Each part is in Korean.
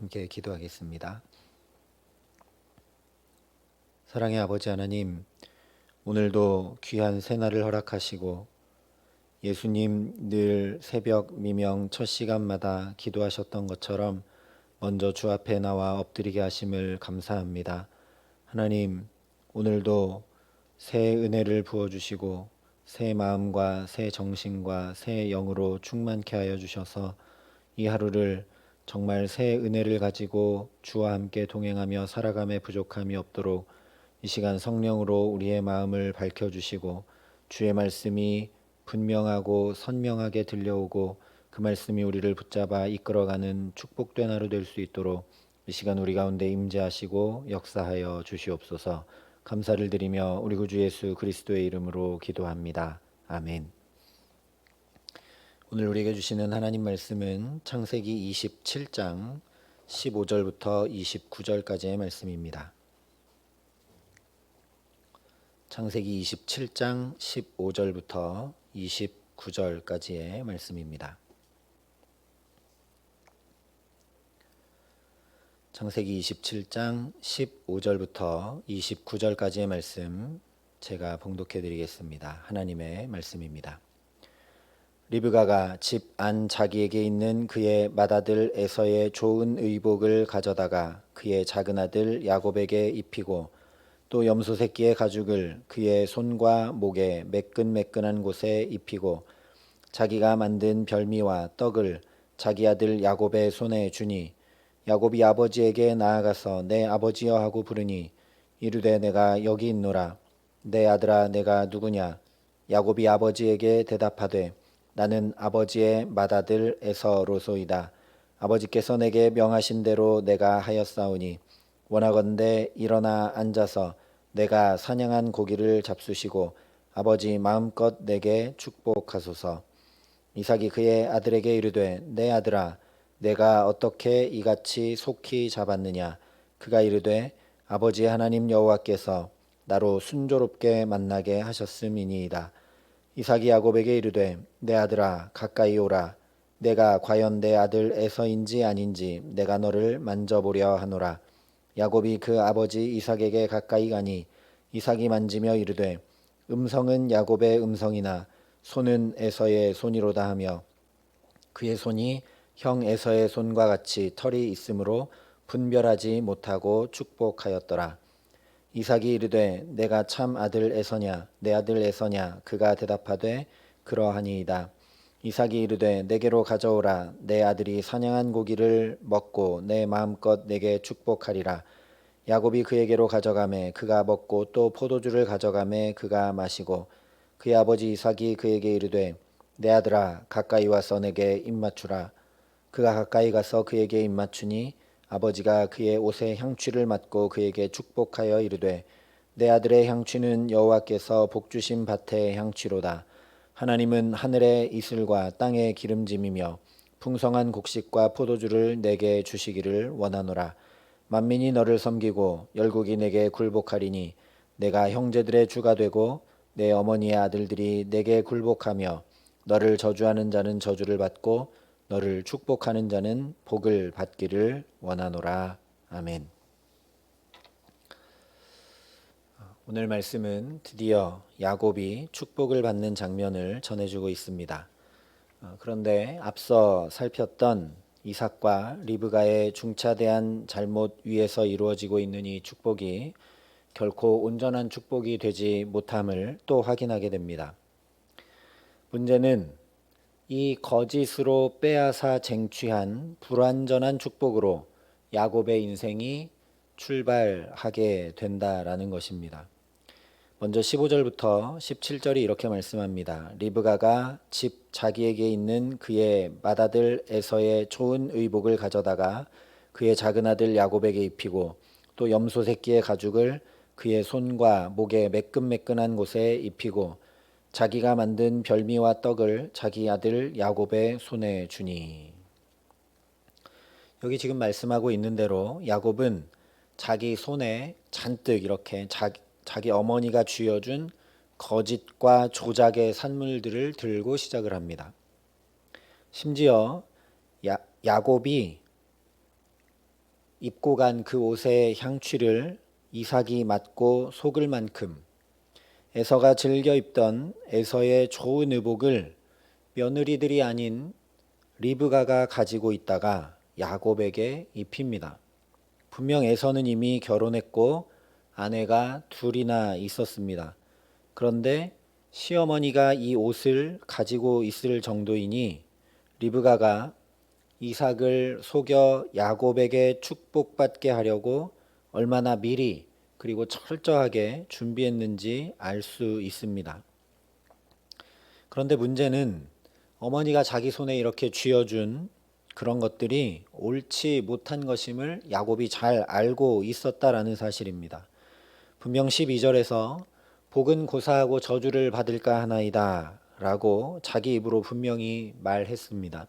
함께 기도하겠습니다. 사랑의 아버지 하나님, 오늘도 귀한 새날을 허락하시고 예수님 늘 새벽 미명 첫 시간마다 기도하셨던 것처럼 먼저 주 앞에 나와 엎드리게 하심을 감사합니다. 하나님, 오늘도 새 은혜를 부어주시고 새 마음과 새 정신과 새 영으로 충만케 하여 주셔서 이 하루를 정말 새 은혜를 가지고 주와 함께 동행하며 살아감에 부족함이 없도록 이 시간 성령으로 우리의 마음을 밝혀주시고 주의 말씀이 분명하고 선명하게 들려오고 그 말씀이 우리를 붙잡아 이끌어가는 축복된 하루 될 수 있도록 이 시간 우리 가운데 임재하시고 역사하여 주시옵소서. 감사를 드리며 우리 구주 예수 그리스도의 이름으로 기도합니다. 아멘. 오늘 우리에게 주시는 하나님 말씀은 창세기 27장 15절부터 29절까지의 말씀입니다. 창세기 27장 15절부터 29절까지의 말씀입니다. 창세기 27장 15절부터 29절까지의 말씀 제가 봉독해 드리겠습니다. 하나님의 말씀입니다. 리브가가 집 안 자기에게 있는 그의 맏아들 에서의 좋은 의복을 가져다가 그의 작은 아들 야곱에게 입히고 또 염소 새끼의 가죽을 그의 손과 목에 매끈매끈한 곳에 입히고 자기가 만든 별미와 떡을 자기 아들 야곱의 손에 주니 야곱이 아버지에게 나아가서 내 아버지여 하고 부르니 이르되 내가 여기 있노라. 내 아들아 내가 누구냐. 야곱이 아버지에게 대답하되 나는 아버지의 맏아들 에서로소이다. 아버지께서 내게 명하신 대로 내가 하였사오니 원하건대 일어나 앉아서 내가 사냥한 고기를 잡수시고 아버지 마음껏 내게 축복하소서. 이삭이 그의 아들에게 이르되 내 아들아 내가 어떻게 이같이 속히 잡았느냐. 그가 이르되 아버지 하나님 여호와께서 나로 순조롭게 만나게 하셨음이니이다. 이삭이 야곱에게 이르되 내 아들아 가까이 오라. 내가 과연 내 아들 에서인지 아닌지 내가 너를 만져보려 하노라. 야곱이 그 아버지 이삭에게 가까이 가니 이삭이 만지며 이르되 음성은 야곱의 음성이나 손은 에서의 손이로다 하며 그의 손이 형 에서의 손과 같이 털이 있으므로 분별하지 못하고 축복하였더라. 이삭이 이르되 내가 참 아들 에서냐 내 아들 에서냐. 그가 대답하되 그러하니이다. 이삭이 이르되 내게로 가져오라. 내 아들이 사냥한 고기를 먹고 내 마음껏 내게 축복하리라. 야곱이 그에게로 가져가매 그가 먹고 또 포도주를 가져가매 그가 마시고 그의 아버지 이삭이 그에게 이르되 내 아들아 가까이 와서 내게 입맞추라. 그가 가까이 가서 그에게 입맞추니 아버지가 그의 옷에 향취를 맡고 그에게 축복하여 이르되 내 아들의 향취는 여호와께서 복주신 밭의 향취로다. 하나님은 하늘의 이슬과 땅의 기름짐이며 풍성한 곡식과 포도주를 내게 주시기를 원하노라. 만민이 너를 섬기고 열국이 내게 굴복하리니 내가 형제들의 주가 되고 내 어머니의 아들들이 내게 굴복하며 너를 저주하는 자는 저주를 받고 너를 축복하는 자는 복을 받기를 원하노라. 아멘. 오늘 말씀은 드디어 야곱이 축복을 받는 장면을 전해주고 있습니다. 그런데 앞서 살폈던 이삭과 리브가의 중차대한 잘못 위에서 이루어지고 있는 이 축복이 결코 온전한 축복이 되지 못함을 또 확인하게 됩니다. 문제는 이 거짓으로 빼앗아 쟁취한 불완전한 축복으로 야곱의 인생이 출발하게 된다라는 것입니다. 먼저 15절부터 17절이 이렇게 말씀합니다. 리브가가 집 자기에게 있는 그의 맏아들 에서의 좋은 의복을 가져다가 그의 작은 아들 야곱에게 입히고 또 염소 새끼의 가죽을 그의 손과 목에 매끈매끈한 곳에 입히고 자기가 만든 별미와 떡을 자기 아들 야곱의 손에 주니. 여기 지금 말씀하고 있는 대로 야곱은 자기 손에 잔뜩 이렇게 자기 어머니가 쥐어준 거짓과 조작의 산물들을 들고 시작을 합니다. 심지어 야곱이 입고 간 그 옷의 향취를 이삭이 맡고 속을 만큼 에서가 즐겨 입던 에서의 좋은 의복을 며느리들이 아닌 리브가가 가지고 있다가 야곱에게 입힙니다. 분명 에서는 이미 결혼했고 아내가 둘이나 있었습니다. 그런데 시어머니가 이 옷을 가지고 있을 정도이니 리브가가 이삭을 속여 야곱에게 축복받게 하려고 얼마나 미리 그리고 철저하게 준비했는지 알 수 있습니다. 그런데 문제는 어머니가 자기 손에 이렇게 쥐어준 그런 것들이 옳지 못한 것임을 야곱이 잘 알고 있었다라는 사실입니다. 분명 12절에서 복은 고사하고 저주를 받을까 하나이다 라고 자기 입으로 분명히 말했습니다.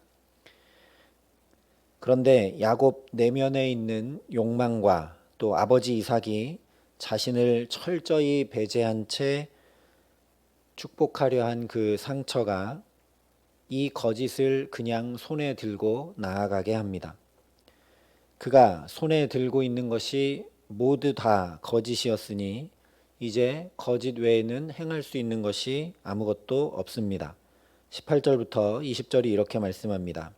그런데 야곱 내면에 있는 욕망과 또 아버지 이삭이 자신을 철저히 배제한 채 축복하려 한 그 상처가 이 거짓을 그냥 손에 들고 나아가게 합니다. 그가 손에 들고 있는 것이 모두 다 거짓이었으니 이제 거짓 외에는 행할 수 있는 것이 아무것도 없습니다. 18절부터 20절이 이렇게 말씀합니다.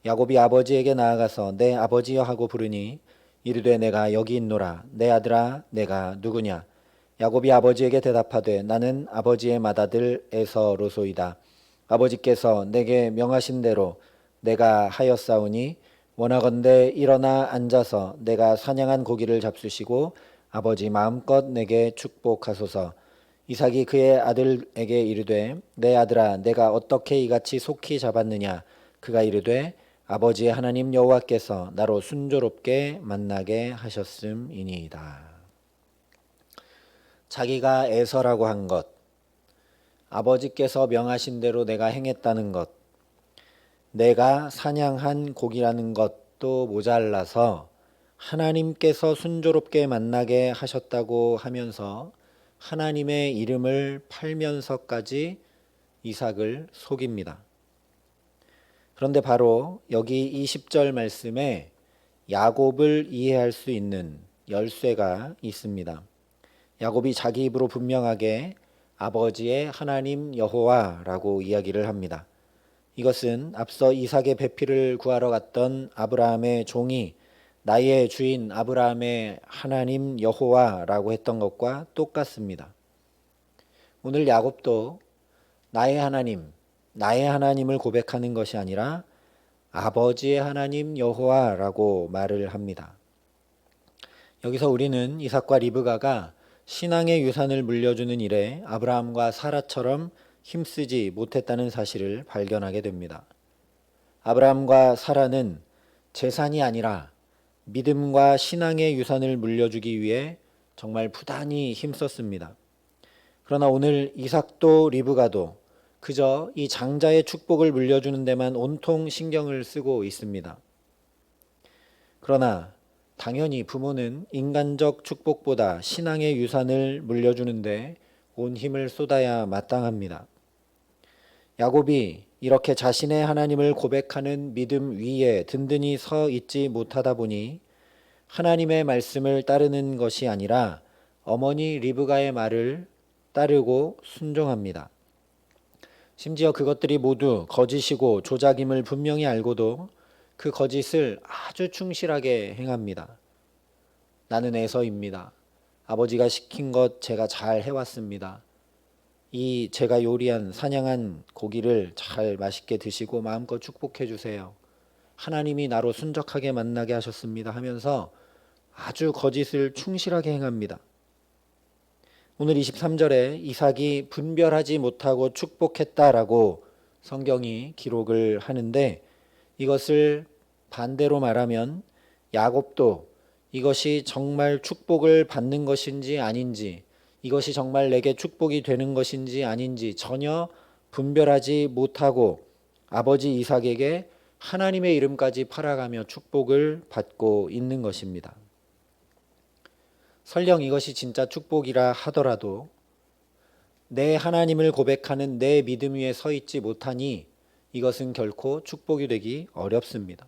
야곱이 아버지에게 나아가서 내 아버지여 하고 부르니 이르되 내가 여기 있노라. 내 아들아 내가 누구냐. 야곱이 아버지에게 대답하되 나는 아버지의 맏아들 에서로소이다. 아버지께서 내게 명하신 대로 내가 하였사오니 원하건대 일어나 앉아서 내가 사냥한 고기를 잡수시고 아버지 마음껏 내게 축복하소서. 이삭이 그의 아들에게 이르되 내 아들아 내가 어떻게 이같이 속히 잡았느냐. 그가 이르되 아버지의 하나님 여호와께서 나로 순조롭게 만나게 하셨음이니이다. 자기가 에서라고 한 것, 아버지께서 명하신 대로 내가 행했다는 것, 내가 사냥한 고기라는 것도 모자라서 하나님께서 순조롭게 만나게 하셨다고 하면서 하나님의 이름을 팔면서까지 이삭을 속입니다. 그런데 바로 여기 20절 말씀에 야곱을 이해할 수 있는 열쇠가 있습니다. 야곱이 자기 입으로 분명하게 아버지의 하나님 여호와라고 이야기를 합니다. 이것은 앞서 이삭의 배필을 구하러 갔던 아브라함의 종이 나의 주인 아브라함의 하나님 여호와라고 했던 것과 똑같습니다. 오늘 야곱도 나의 하나님을 고백하는 것이 아니라 아버지의 하나님 여호와라고 말을 합니다. 여기서 우리는 이삭과 리브가가 신앙의 유산을 물려주는 일에 아브라함과 사라처럼 힘쓰지 못했다는 사실을 발견하게 됩니다. 아브라함과 사라는 재산이 아니라 믿음과 신앙의 유산을 물려주기 위해 정말 부단히 힘썼습니다. 그러나 오늘 이삭도 리브가도 그저 이 장자의 축복을 물려주는 데만 온통 신경을 쓰고 있습니다. 그러나 당연히 부모는 인간적 축복보다 신앙의 유산을 물려주는데 온 힘을 쏟아야 마땅합니다. 야곱이 이렇게 자신의 하나님을 고백하는 믿음 위에 든든히 서 있지 못하다 보니 하나님의 말씀을 따르는 것이 아니라 어머니 리브가의 말을 따르고 순종합니다. 심지어 그것들이 모두 거짓이고 조작임을 분명히 알고도 그 거짓을 아주 충실하게 행합니다. 나는 에서입니다. 아버지가 시킨 것 제가 잘 해왔습니다. 이 제가 요리한 사냥한 고기를 잘 맛있게 드시고 마음껏 축복해 주세요. 하나님이 나로 순적하게 만나게 하셨습니다 하면서 아주 거짓을 충실하게 행합니다. 오늘 23절에 이삭이 분별하지 못하고 축복했다라고 성경이 기록을 하는데 이것을 반대로 말하면 야곱도 이것이 정말 축복을 받는 것인지 아닌지 이것이 정말 내게 축복이 되는 것인지 아닌지 전혀 분별하지 못하고 아버지 이삭에게 하나님의 이름까지 팔아가며 축복을 받고 있는 것입니다. 설령 이것이 진짜 축복이라 하더라도 내 하나님을 고백하는 내 믿음 위에 서 있지 못하니 이것은 결코 축복이 되기 어렵습니다.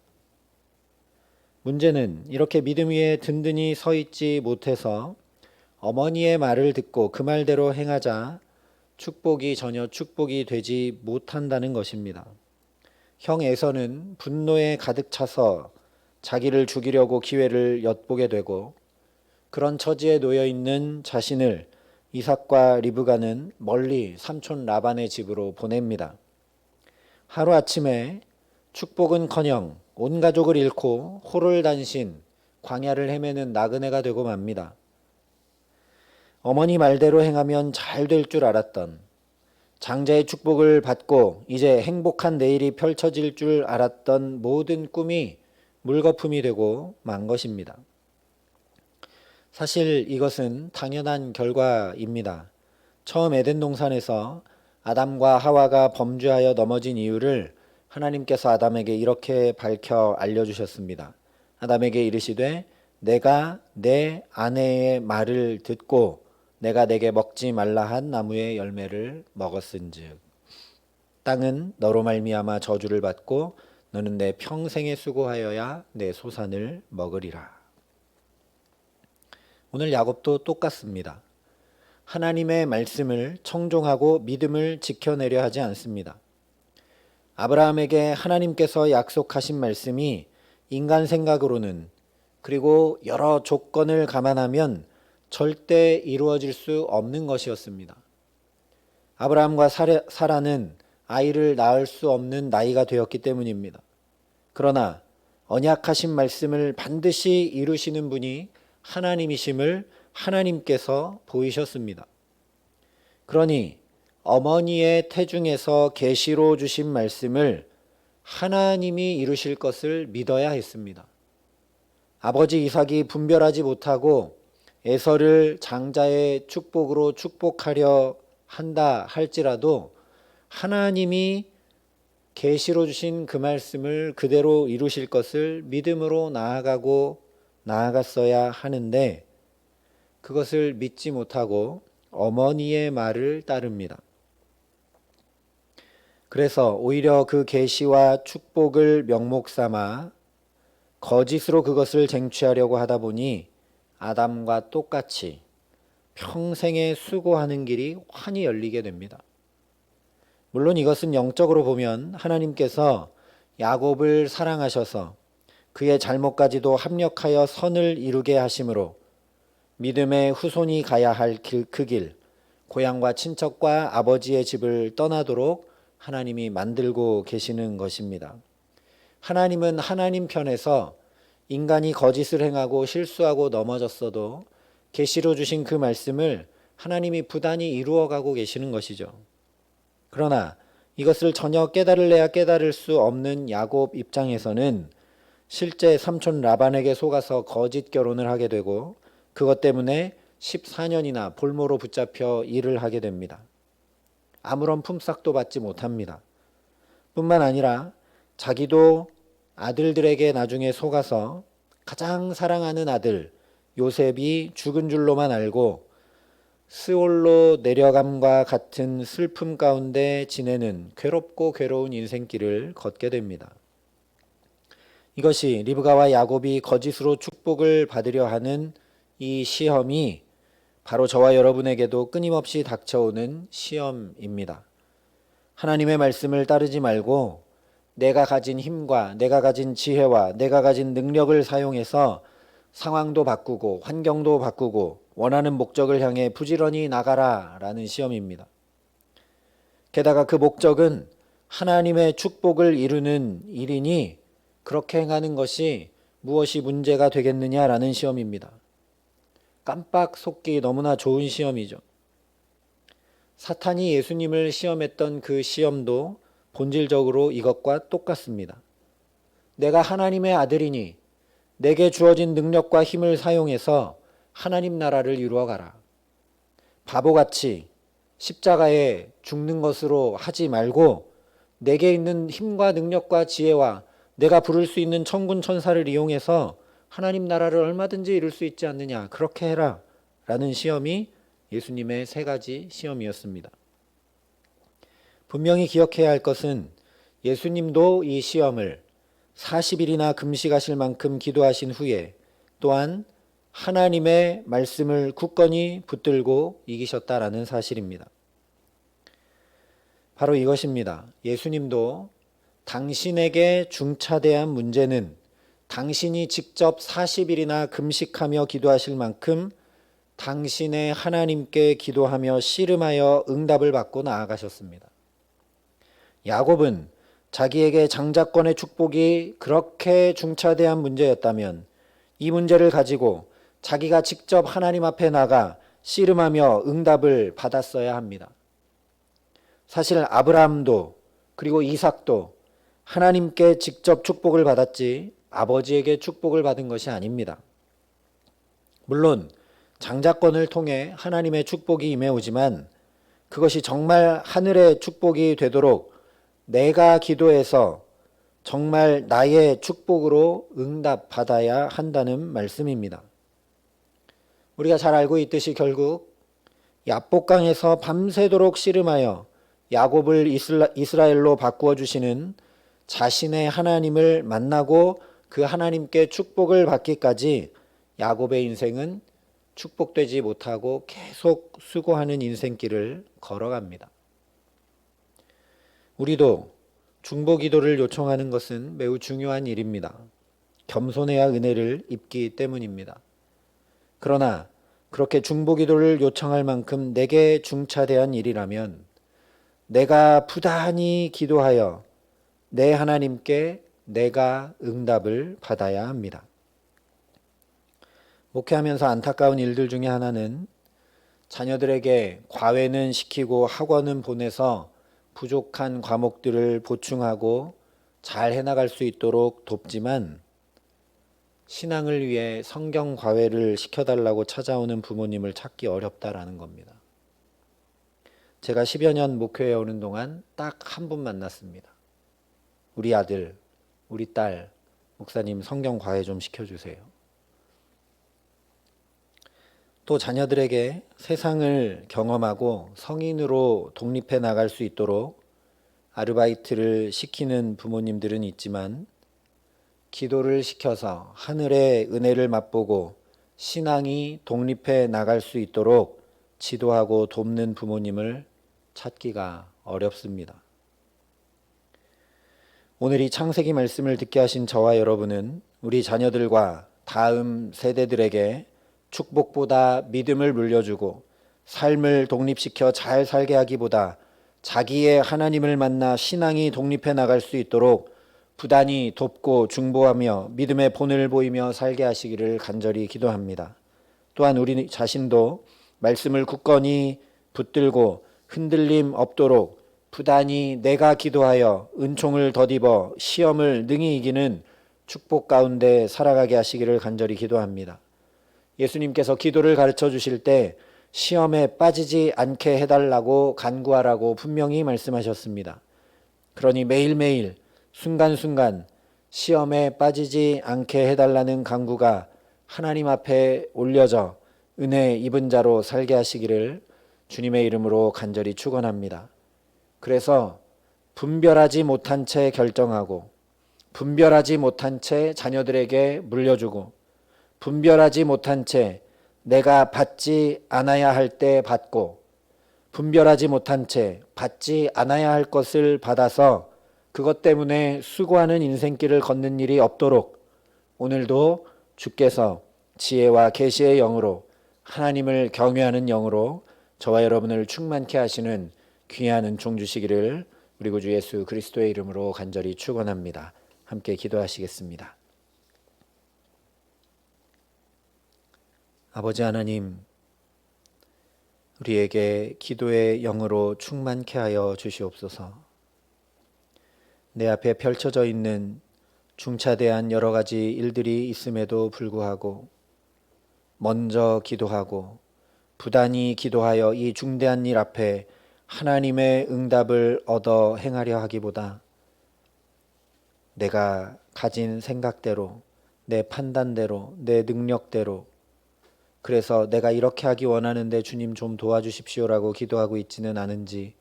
문제는 이렇게 믿음 위에 든든히 서 있지 못해서 어머니의 말을 듣고 그 말대로 행하자 축복이 전혀 축복이 되지 못한다는 것입니다. 형 에서는 분노에 가득 차서 자기를 죽이려고 기회를 엿보게 되고, 그런 처지에 놓여 있는 자신을 이삭과 리브가는 멀리 삼촌 라반의 집으로 보냅니다. 하루아침에 축복은커녕 온 가족을 잃고 호롤단신 광야를 헤매는 나그네가 되고 맙니다. 어머니 말대로 행하면 잘 될 줄 알았던, 장자의 축복을 받고 이제 행복한 내일이 펼쳐질 줄 알았던 모든 꿈이 물거품이 되고 만 것입니다. 사실 이것은 당연한 결과입니다. 처음 에덴 동산에서 아담과 하와가 범죄하여 넘어진 이유를 하나님께서 아담에게 이렇게 밝혀 알려주셨습니다. 아담에게 이르시되 내가 내 아내의 말을 듣고 내가 내게 먹지 말라 한 나무의 열매를 먹었은즉 땅은 너로 말미암아 저주를 받고 너는 내 평생에 수고하여야 내 소산을 먹으리라. 오늘 야곱도 똑같습니다. 하나님의 말씀을 청종하고 믿음을 지켜내려 하지 않습니다. 아브라함에게 하나님께서 약속하신 말씀이 인간 생각으로는, 그리고 여러 조건을 감안하면 절대 이루어질 수 없는 것이었습니다. 아브라함과 사라는 아이를 낳을 수 없는 나이가 되었기 때문입니다. 그러나 언약하신 말씀을 반드시 이루시는 분이 하나님이심을 하나님께서 보이셨습니다. 그러니 어머니의 태중에서 계시로 주신 말씀을 하나님이 이루실 것을 믿어야 했습니다. 아버지 이삭이 분별하지 못하고 에서를 장자의 축복으로 축복하려 한다 할지라도 하나님이 계시로 주신 그 말씀을 그대로 이루실 것을 믿음으로 나아갔어야 하는데, 그것을 믿지 못하고 어머니의 말을 따릅니다. 그래서 오히려 그 계시와 축복을 명목 삼아 거짓으로 그것을 쟁취하려고 하다 보니 아담과 똑같이 평생에 수고하는 길이 환히 열리게 됩니다. 물론 이것은 영적으로 보면 하나님께서 야곱을 사랑하셔서 그의 잘못까지도 합력하여 선을 이루게 하심으로 믿음의 후손이 가야 할 그 길, 고향과 친척과 아버지의 집을 떠나도록 하나님이 만들고 계시는 것입니다. 하나님은 하나님 편에서 인간이 거짓을 행하고 실수하고 넘어졌어도 계시로 주신 그 말씀을 하나님이 부단히 이루어가고 계시는 것이죠. 그러나 이것을 전혀 깨달을래야 깨달을 수 없는 야곱 입장에서는 실제 삼촌 라반에게 속아서 거짓 결혼을 하게 되고, 그것 때문에 14년이나 볼모로 붙잡혀 일을 하게 됩니다. 아무런 품삯도 받지 못합니다. 뿐만 아니라 자기도 아들들에게 나중에 속아서 가장 사랑하는 아들 요셉이 죽은 줄로만 알고 스올로 내려감과 같은 슬픔 가운데 지내는 괴롭고 괴로운 인생길을 걷게 됩니다. 이것이 리브가와 야곱이 거짓으로 축복을 받으려 하는 이 시험이 바로 저와 여러분에게도 끊임없이 닥쳐오는 시험입니다. 하나님의 말씀을 따르지 말고 내가 가진 힘과 내가 가진 지혜와 내가 가진 능력을 사용해서 상황도 바꾸고 환경도 바꾸고 원하는 목적을 향해 부지런히 나가라 라는 시험입니다. 게다가 그 목적은 하나님의 축복을 이루는 일이니 그렇게 행하는 것이 무엇이 문제가 되겠느냐라는 시험입니다. 깜빡 속기 너무나 좋은 시험이죠. 사탄이 예수님을 시험했던 그 시험도 본질적으로 이것과 똑같습니다. 내가 하나님의 아들이니 내게 주어진 능력과 힘을 사용해서 하나님 나라를 이루어가라. 바보같이 십자가에 죽는 것으로 하지 말고 내게 있는 힘과 능력과 지혜와 내가 부를 수 있는 천군 천사를 이용해서 하나님 나라를 얼마든지 이룰 수 있지 않느냐, 그렇게 해라 라는 시험이 예수님의 세 가지 시험이었습니다. 분명히 기억해야 할 것은 예수님도 이 시험을 40일이나 금식하실 만큼 기도하신 후에 또한 하나님의 말씀을 굳건히 붙들고 이기셨다라는 사실입니다. 바로 이것입니다. 예수님도 당신에게 중차대한 문제는 당신이 직접 40일이나 금식하며 기도하실 만큼 당신의 하나님께 기도하며 씨름하여 응답을 받고 나아가셨습니다. 야곱은 자기에게 장자권의 축복이 그렇게 중차대한 문제였다면 이 문제를 가지고 자기가 직접 하나님 앞에 나가 씨름하며 응답을 받았어야 합니다. 사실 아브라함도 그리고 이삭도 하나님께 직접 축복을 받았지 아버지에게 축복을 받은 것이 아닙니다. 물론 장자권을 통해 하나님의 축복이 임해오지만 그것이 정말 하늘의 축복이 되도록 내가 기도해서 정말 나의 축복으로 응답받아야 한다는 말씀입니다. 우리가 잘 알고 있듯이 결국 야복강에서 밤새도록 씨름하여 야곱을 이스라엘로 바꾸어 주시는 자신의 하나님을 만나고 그 하나님께 축복을 받기까지 야곱의 인생은 축복되지 못하고 계속 수고하는 인생길을 걸어갑니다. 우리도 중보기도를 요청하는 것은 매우 중요한 일입니다. 겸손해야 은혜를 입기 때문입니다. 그러나 그렇게 중보기도를 요청할 만큼 내게 중차대한 일이라면 내가 부단히 기도하여 내 하나님께 내가 응답을 받아야 합니다. 목회하면서 안타까운 일들 중에 하나는 자녀들에게 과외는 시키고 학원은 보내서 부족한 과목들을 보충하고 잘 해나갈 수 있도록 돕지만 신앙을 위해 성경 과외를 시켜달라고 찾아오는 부모님을 찾기 어렵다라는 겁니다. 제가 10여 년 목회해 오는 동안 딱 한 분 만났습니다. 우리 아들, 우리 딸, 목사님 성경 과외 좀 시켜주세요. 또 자녀들에게 세상을 경험하고 성인으로 독립해 나갈 수 있도록 아르바이트를 시키는 부모님들은 있지만 기도를 시켜서 하늘의 은혜를 맛보고 신앙이 독립해 나갈 수 있도록 지도하고 돕는 부모님을 찾기가 어렵습니다. 오늘 이 창세기 말씀을 듣게 하신 저와 여러분은 우리 자녀들과 다음 세대들에게 축복보다 믿음을 물려주고 삶을 독립시켜 잘 살게 하기보다 자기의 하나님을 만나 신앙이 독립해 나갈 수 있도록 부단히 돕고 중보하며 믿음의 본을 보이며 살게 하시기를 간절히 기도합니다. 또한 우리 자신도 말씀을 굳건히 붙들고 흔들림 없도록 부단히 내가 기도하여 은총을 덧입어 시험을 능히 이기는 축복 가운데 살아가게 하시기를 간절히 기도합니다. 예수님께서 기도를 가르쳐 주실 때 시험에 빠지지 않게 해달라고 간구하라고 분명히 말씀하셨습니다. 그러니 매일매일 순간순간 시험에 빠지지 않게 해달라는 간구가 하나님 앞에 올려져 은혜 입은 자로 살게 하시기를 주님의 이름으로 간절히 축원합니다. 그래서 분별하지 못한 채 결정하고 분별하지 못한 채 자녀들에게 물려주고 분별하지 못한 채 내가 받지 않아야 할 때 받고 분별하지 못한 채 받지 않아야 할 것을 받아서 그것 때문에 수고하는 인생길을 걷는 일이 없도록 오늘도 주께서 지혜와 계시의 영으로 하나님을 경외하는 영으로 저와 여러분을 충만케 하시는 귀한 은총 주시기를 우리 구주 예수 그리스도의 이름으로 간절히 축원합니다. 함께 기도하시겠습니다. 아버지 하나님, 우리에게 기도의 영으로 충만케 하여 주시옵소서. 내 앞에 펼쳐져 있는 중차대한 여러 가지 일들이 있음에도 불구하고 먼저 기도하고 부단히 기도하여 이 중대한 일 앞에 하나님의 응답을 얻어 행하려 하기보다 내가 가진 생각대로, 내 판단대로, 내 능력대로 그래서 내가 이렇게 하기 원하는데 주님 좀 도와주십시오라고 기도하고 있지는 않은지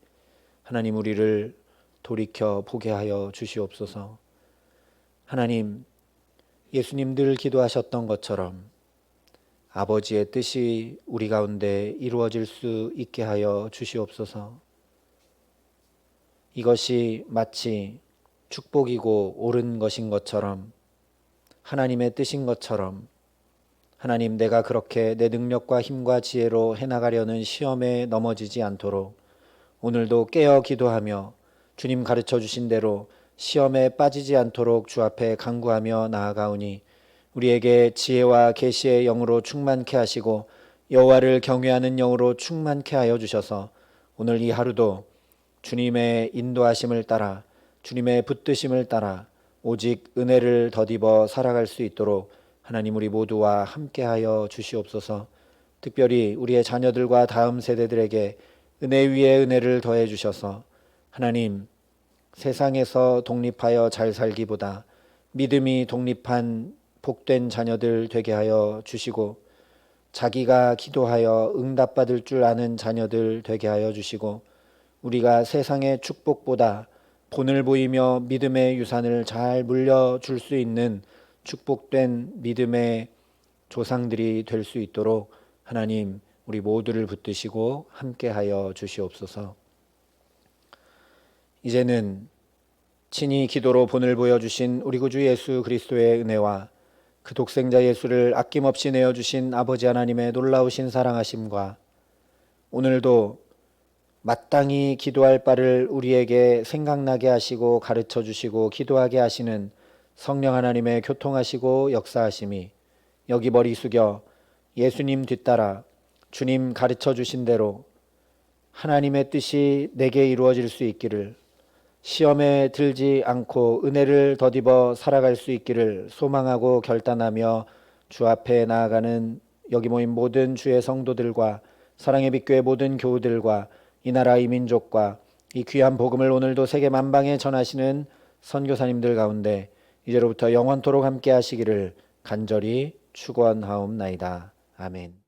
하나님 우리를 돌이켜 보게 하여 주시옵소서. 하나님, 예수님 늘 기도하셨던 것처럼 아버지의 뜻이 우리 가운데 이루어질 수 있게 하여 주시옵소서. 이것이 마치 축복이고 옳은 것인 것처럼, 하나님의 뜻인 것처럼, 하나님, 내가 그렇게 내 능력과 힘과 지혜로 해나가려는 시험에 넘어지지 않도록 오늘도 깨어 기도하며 주님 가르쳐 주신 대로 시험에 빠지지 않도록 주 앞에 간구하며 나아가오니, 우리에게 지혜와 계시의 영으로 충만케 하시고 여호와를 경외하는 영으로 충만케 하여 주셔서 오늘 이 하루도 주님의 인도하심을 따라, 주님의 붙드심을 따라 오직 은혜를 덧입어 살아갈 수 있도록 하나님, 우리 모두와 함께하여 주시옵소서. 특별히 우리의 자녀들과 다음 세대들에게 은혜 위에 은혜를 더해 주셔서 하나님, 세상에서 독립하여 잘 살기보다 믿음이 독립한 복된 자녀들 되게 하여 주시고, 자기가 기도하여 응답받을 줄 아는 자녀들 되게 하여 주시고, 우리가 세상의 축복보다 본을 보이며 믿음의 유산을 잘 물려줄 수 있는 축복된 믿음의 조상들이 될 수 있도록 하나님, 우리 모두를 붙드시고 함께하여 주시옵소서. 이제는 친히 기도로 본을 보여주신 우리 구주 예수 그리스도의 은혜와 그 독생자 예수를 아낌없이 내어주신 아버지 하나님의 놀라우신 사랑하심과 오늘도 마땅히 기도할 바를 우리에게 생각나게 하시고 가르쳐 주시고 기도하게 하시는 성령 하나님의 교통하시고 역사하심이 여기 머리 숙여 예수님 뒤따라 주님 가르쳐 주신 대로 하나님의 뜻이 내게 이루어질 수 있기를, 시험에 들지 않고 은혜를 덧입어 살아갈 수 있기를 소망하고 결단하며 주 앞에 나아가는 여기 모인 모든 주의 성도들과 사랑의 빛교회 모든 교우들과 이 나라 이 민족과 이 귀한 복음을 오늘도 세계 만방에 전하시는 선교사님들 가운데 이제로부터 영원토록 함께 하시기를 간절히 축원하옵나이다. 아멘.